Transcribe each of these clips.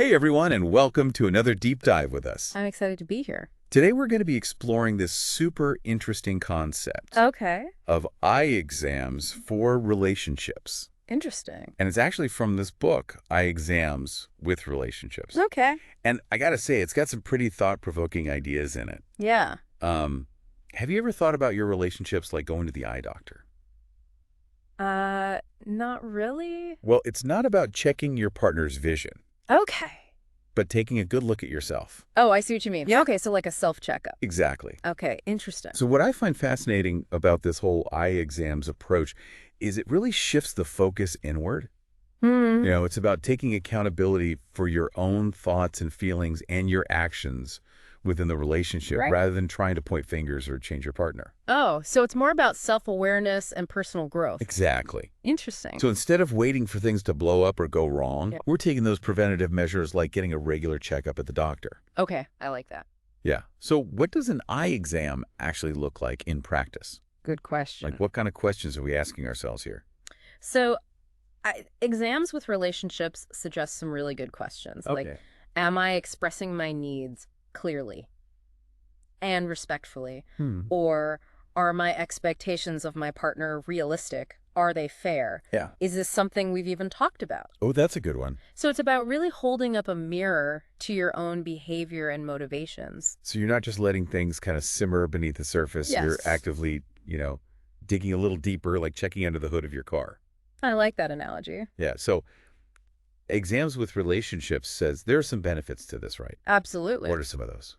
Hey everyone, and welcome to another deep dive with us. I'm excited to be here. Today we're going to be exploring this super interesting concept Okay. of eye exams for relationships. Interesting. And it's actually from this book, Eye Exams with Relationships. Okay. And I got to say, it's got some pretty thought-provoking ideas in it. Yeah. Have you ever thought about your relationships like going to the eye doctor? Not really. Well, it's not about checking your partner's vision, Okay. but taking a good look at yourself. Oh, I see what you mean. Yeah. Okay, so like a self-checkup. Exactly. Okay, interesting. So what I find fascinating about this whole eye exams approach is it really shifts the focus inward. Hmm. It's about taking accountability for your own thoughts and feelings and your actions within the relationship Right. rather than trying to point fingers or change your partner. Oh, so it's more about self-awareness and personal growth. Exactly. Interesting. So instead of waiting for things to blow up or go wrong, Yeah. we're taking those preventative measures like getting a regular checkup at the doctor. Okay, I like that. Yeah. So what does an eye exam actually look like in practice? Good question. Like what kind of questions are we asking ourselves here? So, exams with relationships suggest some really good questions. Like, am I expressing my needs clearly and respectfully? Or are my expectations of my partner realistic? Are they fair? Yeah. Is this something we've even talked about? Oh, that's a good one. So it's about really holding up a mirror to your own behavior and motivations. So you're not just letting things kind of simmer beneath the surface. Yes. You're actively, digging a little deeper, like checking under the hood of your car. I like that analogy. Yeah. So exams with relationships says there are some benefits to this, right? Absolutely. What are some of those?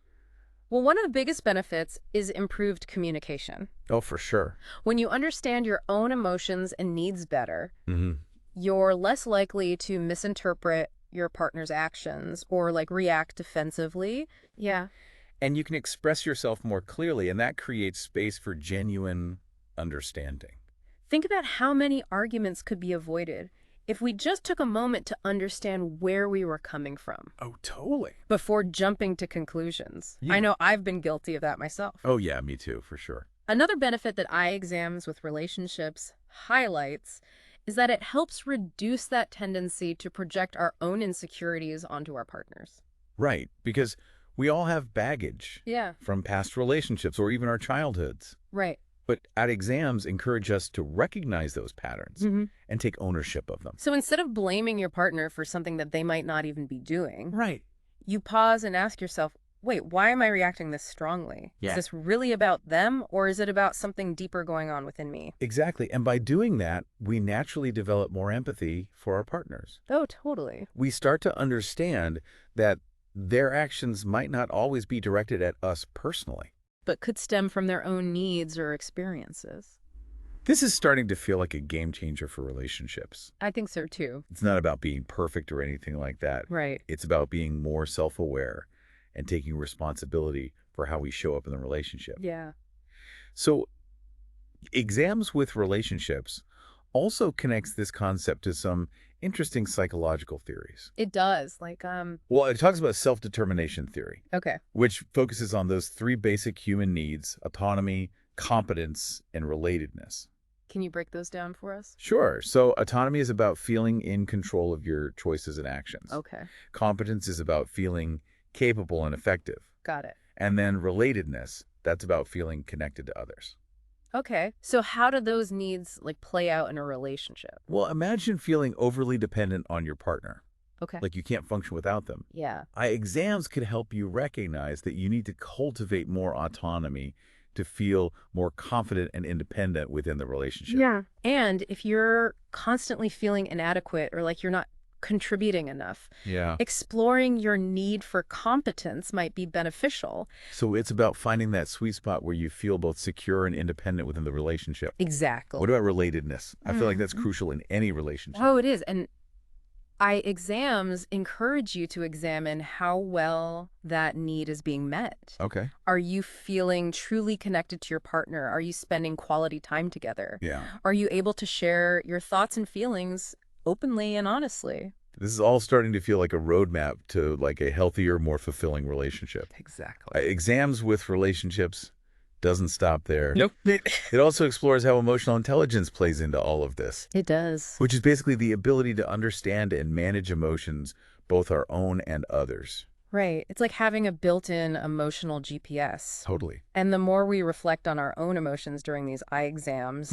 Well, one of the biggest benefits is improved communication. Oh, for sure. When you understand your own emotions and needs better, Mm-hmm. you're less likely to misinterpret your partner's actions or like react defensively. Yeah. And you can express yourself more clearly, and that creates space for genuine understanding. Think about how many arguments could be avoided if we just took a moment to understand where we were coming from Oh, totally. before jumping to conclusions. Yeah. I know I've been guilty of that myself. Oh, yeah, me too, for sure. Another benefit that eye exams with relationships highlights is that it helps reduce that tendency to project our own insecurities onto our partners. Right, because we all have baggage Yeah, from past relationships or even our childhoods. right. But at exams encourage us to recognize those patterns and take ownership of them. So instead of blaming your partner for something that they might not even be doing, Right. you pause and ask yourself, wait, why am I reacting this strongly? Yeah. Is this really about them, or is it about something deeper going on within me? Exactly. And by doing that, we naturally develop more empathy for our partners. Oh, totally. We start to understand that their actions might not always be directed at us personally. But could stem from their own needs or experiences. This is starting to feel like a game changer for relationships. I think so too. It's not about being perfect or anything like that. Right. It's about being more self-aware and taking responsibility for how we show up in the relationship. Yeah. So exams with relationships also connects this concept to some interesting psychological theories. It does. Well, it talks about self-determination theory, Okay. which focuses on those three basic human needs: autonomy, competence, and relatedness. Can you break those down for us? Sure. So autonomy is about feeling in control of your choices and actions. Okay. Competence is about feeling capable and effective. Got it. And then relatedness, that's about feeling connected to others. Okay. So how do those needs play out in a relationship? Well, imagine feeling overly dependent on your partner, Okay. like you can't function without them. Yeah. Eye exams could help you recognize that you need to cultivate more autonomy to feel more confident and independent within the relationship. Yeah. And if you're constantly feeling inadequate or like you're not contributing enough, Yeah. exploring your need for competence might be beneficial. So it's about finding that sweet spot where you feel both secure and independent within the relationship. Exactly. What about relatedness? I feel like that's crucial in any relationship. Oh, it is. And eye exams encourage you to examine how well that need is being met. Okay. Are you feeling truly connected to your partner? Are you spending quality time together? Yeah. Are you able to share your thoughts and feelings openly and honestly? This is all starting to feel like a roadmap to like a healthier, more fulfilling relationship. Exactly. Exams with relationships doesn't stop there. Nope. It also explores how emotional intelligence plays into all of this, It does. which is basically the ability to understand and manage emotions, both our own and others. Right. It's like having a built-in emotional GPS. Totally. And the more we reflect on our own emotions during these eye exams,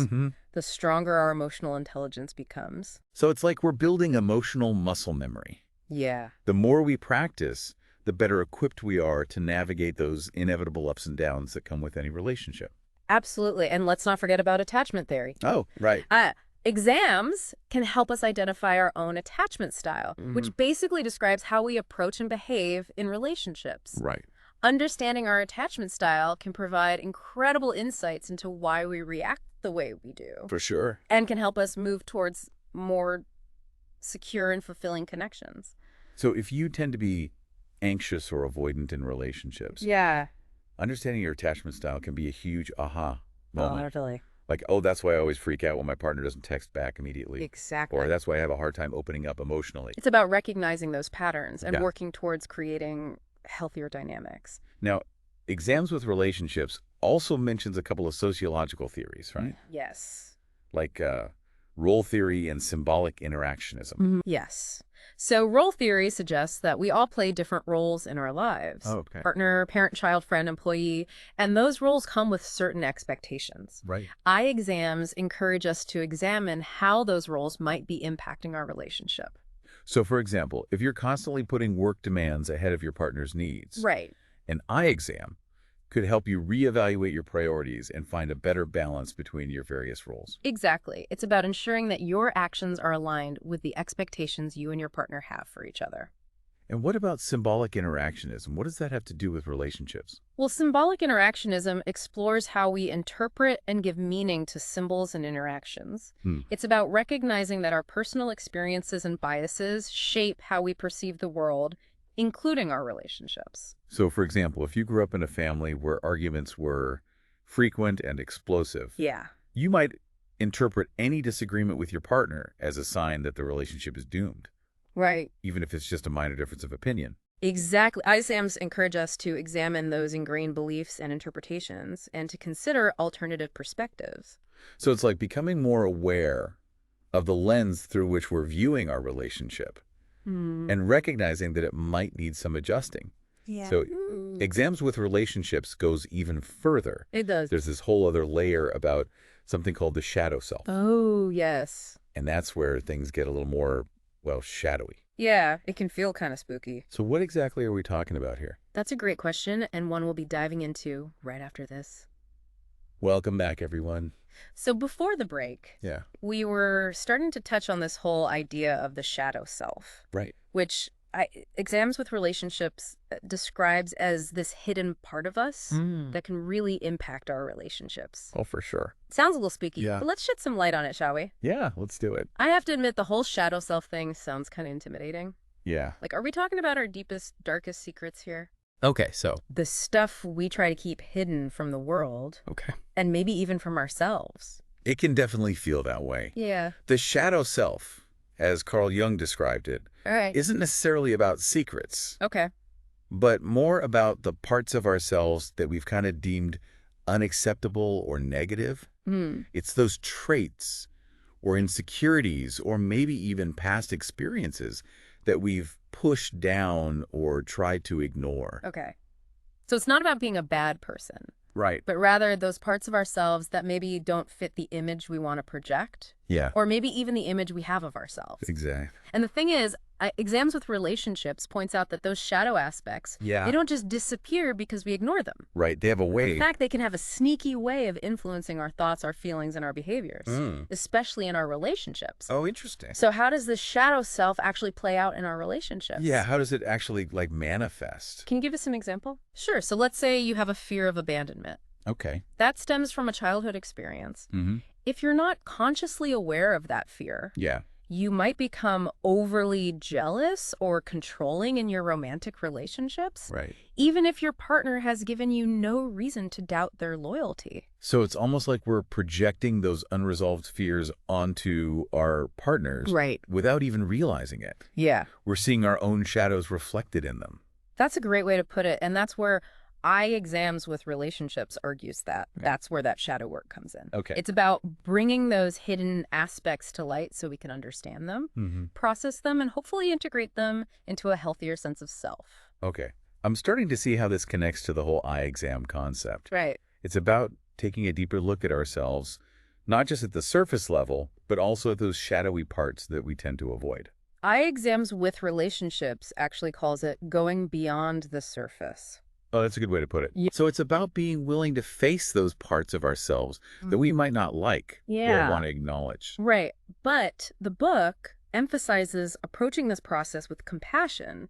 the stronger our emotional intelligence becomes. So it's like we're building emotional muscle memory. Yeah. The more we practice, the better equipped we are to navigate those inevitable ups and downs that come with any relationship. Absolutely. And let's not forget about attachment theory. Oh, right. Exams can help us identify our own attachment style, which basically describes how we approach and behave in relationships. Right. Understanding our attachment style can provide incredible insights into why we react the way we do. For sure. And can help us move towards more secure and fulfilling connections. So if you tend to be anxious or avoidant in relationships, Yeah. understanding your attachment style can be a huge aha moment. Totally. Like, oh, that's why I always freak out when my partner doesn't text back immediately. Exactly. Or that's why I have a hard time opening up emotionally. It's about recognizing those patterns and Yeah. working towards creating healthier dynamics. Now, exams with relationships also mentions a couple of sociological theories, right? Yes. Like role theory and symbolic interactionism. Yes. So role theory suggests that we all play different roles in our lives. Oh, okay. Partner, parent, child, friend, employee, and those roles come with certain expectations. Right. Eye exams encourage us to examine how those roles might be impacting our relationship. So, for example, if you're constantly putting work demands ahead of your partner's needs, Right. an eye exam could help you reevaluate your priorities and find a better balance between your various roles. Exactly. It's about ensuring that your actions are aligned with the expectations you and your partner have for each other. And what about symbolic interactionism? What does that have to do with relationships? Well, symbolic interactionism explores how we interpret and give meaning to symbols and interactions. It's about recognizing that our personal experiences and biases shape how we perceive the world, including our relationships. So, for example, if you grew up in a family where arguments were frequent and explosive, Yeah. you might interpret any disagreement with your partner as a sign that the relationship is doomed, Right. even if it's just a minor difference of opinion. Exactly. ISAMs encourage us to examine those ingrained beliefs and interpretations and to consider alternative perspectives. So it's like becoming more aware of the lens through which we're viewing our relationship and recognizing that it might need some adjusting. Yeah. So exams with relationships goes even further. It does. There's this whole other layer about something called the shadow self. Oh, yes. And that's where things get a little more, well, shadowy. Yeah, it can feel kind of spooky. So what exactly are we talking about here? That's a great question, and one we'll be diving into right after this. Welcome back, everyone. So before the break, Yeah. we were starting to touch on this whole idea of the shadow self, Right. which exams with relationships describes as this hidden part of us that can really impact our relationships. Oh, for sure. Sounds a little spooky, Yeah. but let's shed some light on it, shall we? Yeah, let's do it. I have to admit, the whole shadow self thing sounds kind of intimidating. Yeah. Like, are we talking about our deepest, darkest secrets here? Okay, so. The stuff we try to keep hidden from the world, Okay. and maybe even from ourselves. It can definitely feel that way. Yeah. The shadow self, as Carl Jung described it, All right. isn't necessarily about secrets, Okay. but more about the parts of ourselves that we've kind of deemed unacceptable or negative. It's those traits or insecurities or maybe even past experiences that we've pushed down or tried to ignore. Okay. So it's not about being a bad person, Right. but rather those parts of ourselves that maybe don't fit the image we want to project, Yeah. or maybe even the image we have of ourselves. Exactly. And the thing is, exams with relationships points out that those shadow aspects, Yeah. they don't just disappear because we ignore them. Right. They have a way. In fact, they can have a sneaky way of influencing our thoughts, our feelings, and our behaviors, especially in our relationships. Oh, interesting. So how does this shadow self actually play out in our relationships? Yeah. How does it actually like manifest? Can you give us an example? Sure. So let's say you have a fear of abandonment. Okay. That stems from a childhood experience. If you're not consciously aware of that fear, Yeah. you might become overly jealous or controlling in your romantic relationships, Right. even if your partner has given you no reason to doubt their loyalty. So it's almost like we're projecting those unresolved fears onto our partners Right. without even realizing it. Yeah. We're seeing our own shadows reflected in them. That's a great way to put it. And that's where eye exams with relationships argues that. Okay. That's where that shadow work comes in. Okay. It's about bringing those hidden aspects to light so we can understand them, process them, and hopefully integrate them into a healthier sense of self. Okay. I'm starting to see how this connects to the whole eye exam concept. Right. It's about taking a deeper look at ourselves, not just at the surface level, but also at those shadowy parts that we tend to avoid. Eye exams with relationships actually calls it going beyond the surface. Oh, that's a good way to put it. Yeah. So it's about being willing to face those parts of ourselves that we might not like or want to acknowledge. Right. But the book emphasizes approaching this process with compassion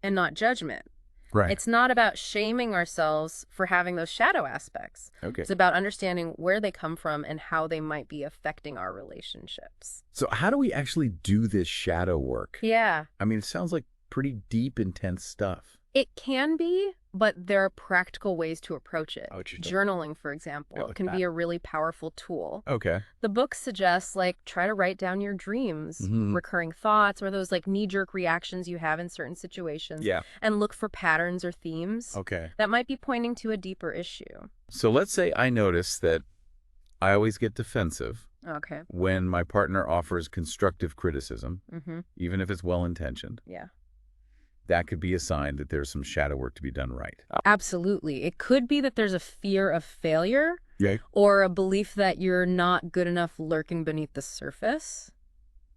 and not judgment. Right. It's not about shaming ourselves for having those shadow aspects. Okay. It's about understanding where they come from and how they might be affecting our relationships. So how do we actually do this shadow work? Yeah. I mean, it sounds like pretty deep, intense stuff. It can be, but there are practical ways to approach it. Oh, interesting. Journaling, for example, Yeah, like can that. be a really powerful tool. Okay. The book suggests, try to write down your dreams, recurring thoughts, or those, knee-jerk reactions you have in certain situations. Yeah. And look for patterns or themes Okay. that might be pointing to a deeper issue. So let's say I notice that I always get defensive Okay. when my partner offers constructive criticism, even if it's well-intentioned. Yeah. That could be a sign that there's some shadow work to be done right. Absolutely. It could be that there's a fear of failure Yeah. or a belief that you're not good enough lurking beneath the surface.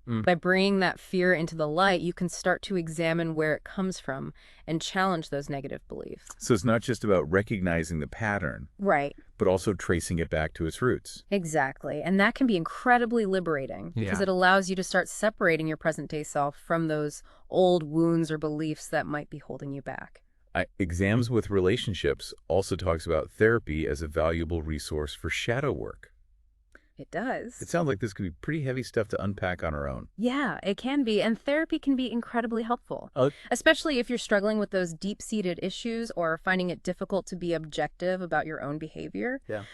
By bringing that fear into the light, you can start to examine where it comes from and challenge those negative beliefs. So it's not just about recognizing the pattern, Right. but also tracing it back to its roots. Exactly. And that can be incredibly liberating because it allows you to start separating your present-day self from those old wounds or beliefs that might be holding you back. Exams with relationships also talks about therapy as a valuable resource for shadow work. It does. It sounds like this could be pretty heavy stuff to unpack on our own. Yeah, it can be. And therapy can be incredibly helpful, especially if you're struggling with those deep-seated issues or finding it difficult to be objective about your own behavior. Yeah.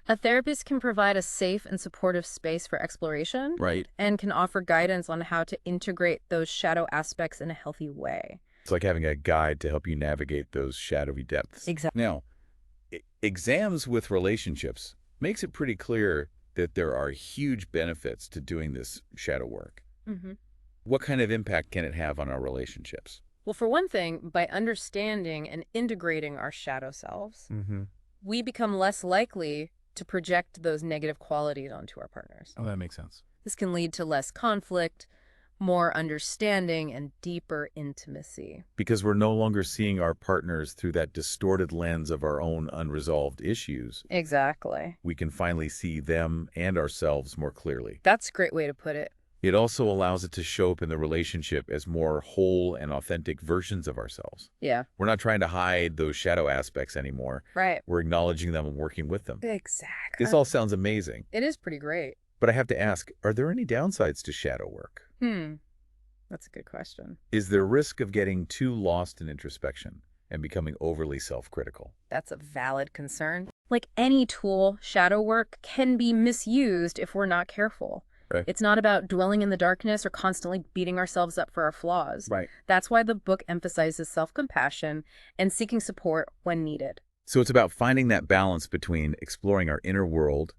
A therapist can provide a safe and supportive space for exploration. Right. And can offer guidance on how to integrate those shadow aspects in a healthy way. It's like having a guide to help you navigate those shadowy depths. Exactly. Now, exams with relationships makes it pretty clear that there are huge benefits to doing this shadow work. What kind of impact can it have on our relationships? Well, for one thing, by understanding and integrating our shadow selves, we become less likely to project those negative qualities onto our partners. Oh, that makes sense. This can lead to less conflict, more understanding, and deeper intimacy. Because we're no longer seeing our partners through that distorted lens of our own unresolved issues. Exactly. We can finally see them and ourselves more clearly. That's a great way to put it. It also allows it to show up in the relationship as more whole and authentic versions of ourselves. Yeah. We're not trying to hide those shadow aspects anymore. Right. We're acknowledging them and working with them. Exactly. This all sounds amazing. It is pretty great. But I have to ask, are there any downsides to shadow work? That's a good question. Is there risk of getting too lost in introspection and becoming overly self-critical? That's a valid concern. Like any tool, shadow work can be misused if we're not careful. Right. It's not about dwelling in the darkness or constantly beating ourselves up for our flaws. Right. That's why the book emphasizes self-compassion and seeking support when needed. So it's about finding that balance between exploring our inner world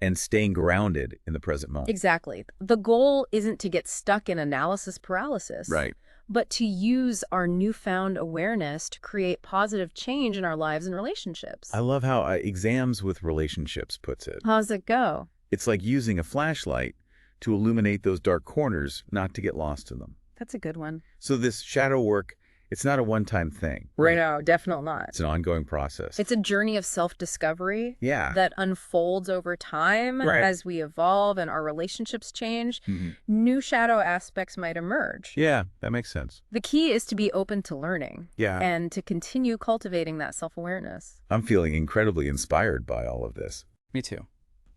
and staying grounded in the present moment. Exactly. The goal isn't to get stuck in analysis paralysis. Right. But to use our newfound awareness to create positive change in our lives and relationships. I love how exams with relationships puts it. How's it go? It's like using a flashlight to illuminate those dark corners, not to get lost in them. That's a good one. So this shadow work, it's not a one-time thing. Right. No, definitely not. It's an ongoing process. It's a journey of self-discovery Yeah. that unfolds over time as we evolve and our relationships change. New shadow aspects might emerge. Yeah, that makes sense. The key is to be open to learning and to continue cultivating that self-awareness. I'm feeling incredibly inspired by all of this. Me too.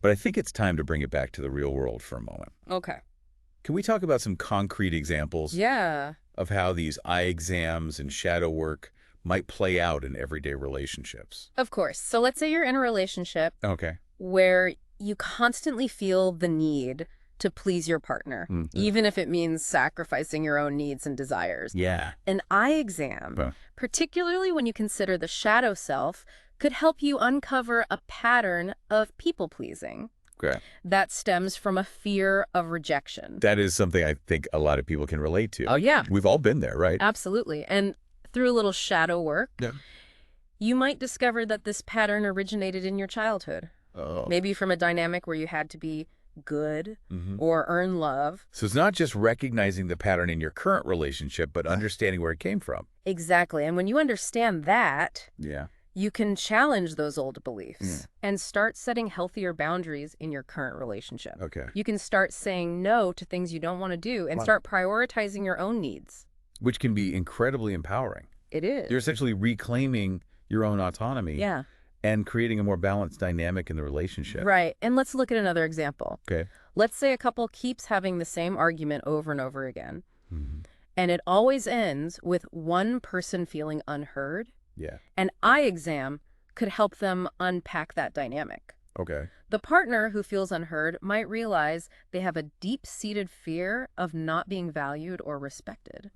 But I think it's time to bring it back to the real world for a moment. Okay. Can we talk about some concrete examples of how these eye exams and shadow work might play out in everyday relationships? Of course. So let's say you're in a relationship Okay. where you constantly feel the need to please your partner, even if it means sacrificing your own needs and desires. Yeah. An eye exam, particularly when you consider the shadow self, could help you uncover a pattern of people-pleasing that stems from a fear of rejection. That is something I think a lot of people can relate to. Oh, yeah. We've all been there, right? Absolutely. And through a little shadow work, you might discover that this pattern originated in your childhood. Maybe from a dynamic where you had to be good or earn love. So it's not just recognizing the pattern in your current relationship, but understanding where it came from. Exactly. And when you understand that, you can challenge those old beliefs and start setting healthier boundaries in your current relationship. You can start saying no to things you don't want to do and start prioritizing your own needs. Which can be incredibly empowering. It is. You're essentially reclaiming your own autonomy and creating a more balanced dynamic in the relationship. Right. And let's look at another example. Okay. Let's say a couple keeps having the same argument over and over again. And it always ends with one person feeling unheard. An eye exam could help them unpack that dynamic. The partner who feels unheard might realize they have a deep-seated fear of not being valued or respected,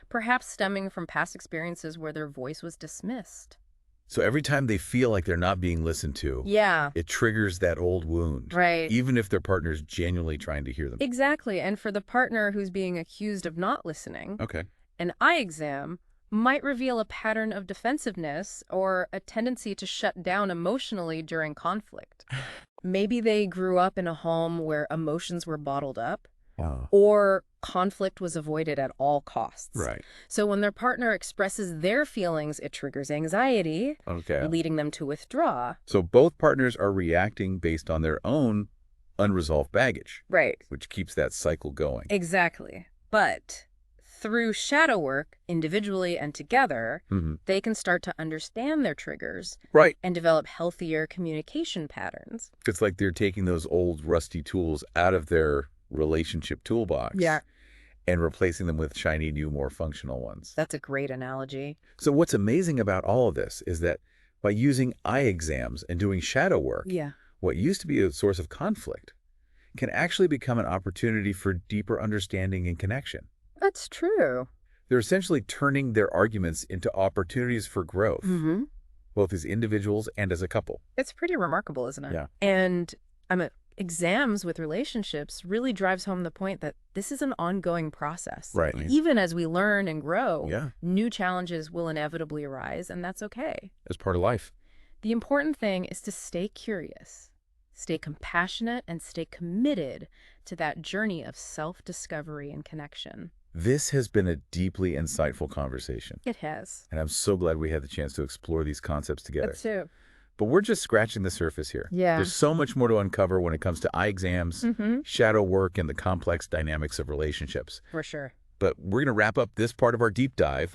perhaps stemming from past experiences where their voice was dismissed. So every time they feel like they're not being listened to, it triggers that old wound, even if their partner's genuinely trying to hear them. Exactly. And for the partner who's being accused of not listening, an eye exam might reveal a pattern of defensiveness or a tendency to shut down emotionally during conflict. Maybe they grew up in a home where emotions were bottled up or conflict was avoided at all costs. So when their partner expresses their feelings, it triggers anxiety, leading them to withdraw. So both partners are reacting based on their own unresolved baggage. Which keeps that cycle going. Exactly. But through shadow work, individually and together, they can start to understand their triggers and develop healthier communication patterns. It's like they're taking those old rusty tools out of their relationship toolbox and replacing them with shiny, new, more functional ones. That's a great analogy. So what's amazing about all of this is that by using eye exams and doing shadow work, what used to be a source of conflict can actually become an opportunity for deeper understanding and connection. That's true. They're essentially turning their arguments into opportunities for growth, both as individuals and as a couple. It's pretty remarkable, isn't it? And exams with relationships really drives home the point that this is an ongoing process. Even as we learn and grow, new challenges will inevitably arise, and that's okay. As part of life. The important thing is to stay curious, stay compassionate, and stay committed to that journey of self-discovery and connection. This has been a deeply insightful conversation. It has. And I'm so glad we had the chance to explore these concepts together. Me too. But we're just scratching the surface here. There's so much more to uncover when it comes to eye exams, shadow work, and the complex dynamics of relationships. For sure. But we're going to wrap up this part of our deep dive.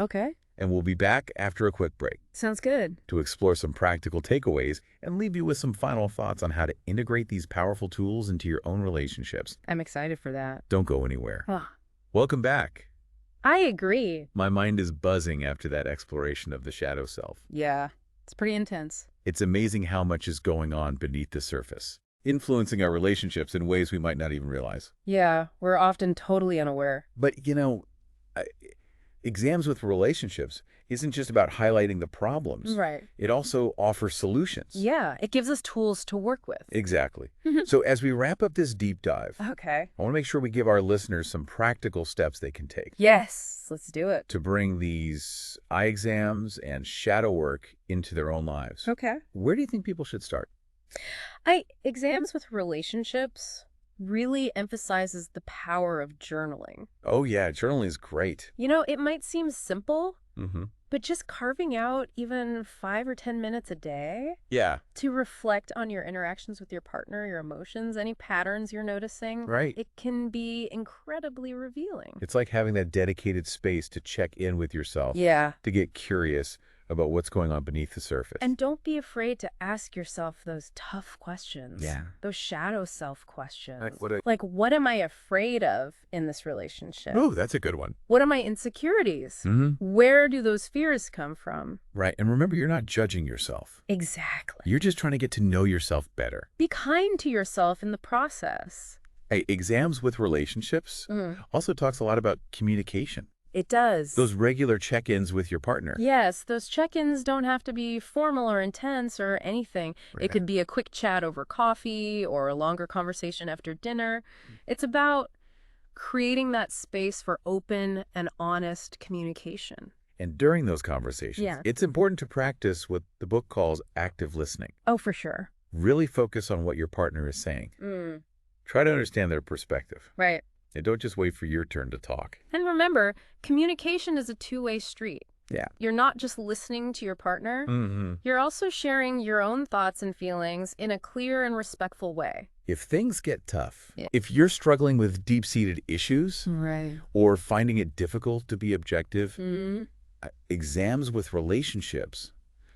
And we'll be back after a quick break. Sounds good. To explore some practical takeaways and leave you with some final thoughts on how to integrate these powerful tools into your own relationships. I'm excited for that. Don't go anywhere. Welcome back. I agree. My mind is buzzing after that exploration of the shadow self. Yeah, it's pretty intense. It's amazing how much is going on beneath the surface, influencing our relationships in ways we might not even realize. Yeah, we're often totally unaware. But, you know, exams with relationships isn't just about highlighting the problems. It also offers solutions. Yeah, it gives us tools to work with. Exactly. So as we wrap up this deep dive, I want to make sure we give our listeners some practical steps they can take. Yes, let's do it. To bring these eye exams and shadow work into their own lives. Where do you think people should start? Exams with relationships really emphasizes the power of journaling. Oh, yeah, journaling is great. You know, it might seem simple, but just carving out even 5 or 10 minutes a day to reflect on your interactions with your partner, your emotions, any patterns you're noticing, it can be incredibly revealing. It's like having that dedicated space to check in with yourself, to get curious about what's going on beneath the surface. And don't be afraid to ask yourself those tough questions. Those shadow self questions. Like, what am I afraid of in this relationship? Oh, that's a good one. What are my insecurities? Where do those fears come from? Right. And remember, you're not judging yourself. Exactly. You're just trying to get to know yourself better. Be kind to yourself in the process. Hey, exams with relationships also talks a lot about communication. It does. Those regular check-ins with your partner. Yes, those check-ins don't have to be formal or intense or anything. It Right. could be a quick chat over coffee or a longer conversation after dinner. It's about creating that space for open and honest communication. And during those conversations, Yeah. it's important to practice what the book calls active listening. Oh, for sure. Really focus on what your partner is saying. Try to understand their perspective. Right. And don't just wait for your turn to talk. And remember, communication is a two-way street. Yeah. You're not just listening to your partner. You're also sharing your own thoughts and feelings in a clear and respectful way. If things get tough, Yeah. if you're struggling with deep-seated issues Right. or finding it difficult to be objective, exams with relationships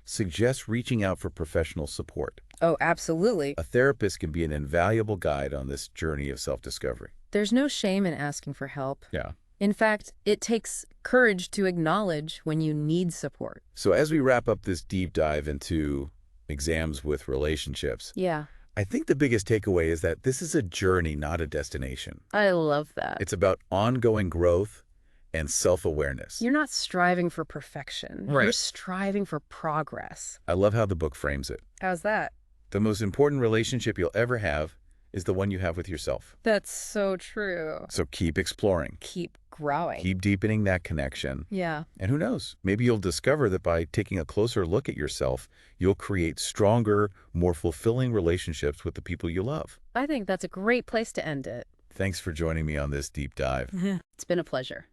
suggest reaching out for professional support. Oh, absolutely. A therapist can be an invaluable guide on this journey of self-discovery. There's no shame in asking for help. Yeah. In fact, it takes courage to acknowledge when you need support. So as we wrap up this deep dive into exams with relationships, Yeah. I think the biggest takeaway is that this is a journey, not a destination. I love that. It's about ongoing growth and self-awareness. You're not striving for perfection. Right. You're striving for progress. I love how the book frames it. How's that? The most important relationship you'll ever have is the one you have with yourself. That's so true. So keep exploring. Keep growing. Keep deepening that connection. Yeah. And who knows, maybe you'll discover that by taking a closer look at yourself, you'll create stronger, more fulfilling relationships with the people you love. I think that's a great place to end it. Thanks for joining me on this deep dive. It's been a pleasure.